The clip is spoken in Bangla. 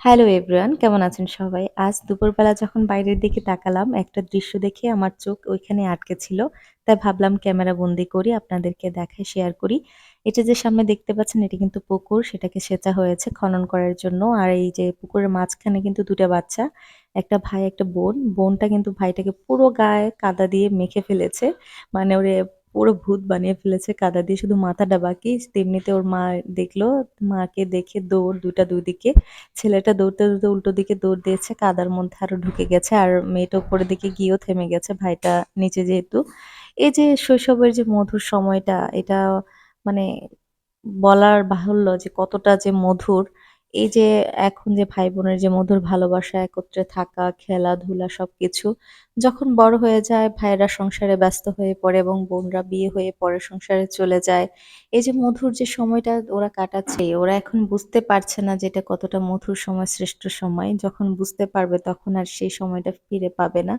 হ্যালো এভরিওয়ান, কেমন আছেন সবাই? আজ দুপুরবেলা যখন বাইরের দিকে তাকালাম, একটা দৃশ্য দেখে আমার চোখ ওইখানে আটকে ছিল। তাই ভাবলাম ক্যামেরা বন্দি করি, আপনাদেরকে দেখাই, শেয়ার করি। এটা যে সামনে দেখতে পাচ্ছেন, এটা কিন্তু পুকুর, সেটাকে সেচা হয়েছে খনন করার জন্য। আর এই যে পুকুরের মাঝখানে কিন্তু ২ টা বাচ্চা, একটা ভাই, একটা বোন। বোনটা কিন্তু ভাইটাকে পুরো গায়ে কাদা দিয়ে মেখে ফেলেছে। মানে ওরে পুরো ভূত বানিয়ে ফেলেছে কাদা দিয়ে, শুধু মাথাটা বাকি। তেমনিতে ওর মা দেখলো, মাকে দেখে দৌড় ২ টা ২ দিকে। ছেলেটা দৌড়তে, দৌড়তে উল্টো দিকে দৌড় দিয়েছে। কাদার মধ্যে আরো ঢুকে গেছে। আর মেয়েটা উপরের দিকে গিয়েও থেমে গেছে, ভাইটা নিচে যেহেতু। এই যে শৈশবের যে মধুর সময়টা, এটা মানে বলার বাহুল্য যে কতটা যে মধুর। এই যে এখন যে ভাই-বোনের যে মধুর ভালোবাসা, একত্রে থাকা, খেলাধুলা সবকিছু। যখন বড় হয়ে যায়, ভাইয়েরা সংসারে ব্যস্ত হয়ে পড়ে এবং বোনরা বিয়ে হয়ে পরে সংসারে চলে যায়। এই যে মধুর যে সময়টা ওরা কাটাচ্ছে, ওরা এখন বুঝতে পারছে না যে এটা কতটা মধুর সময়, শ্রেষ্ঠ সময়। যখন বুঝতে পারবে তখন আর সেই সময়টা ফিরে পাবে না।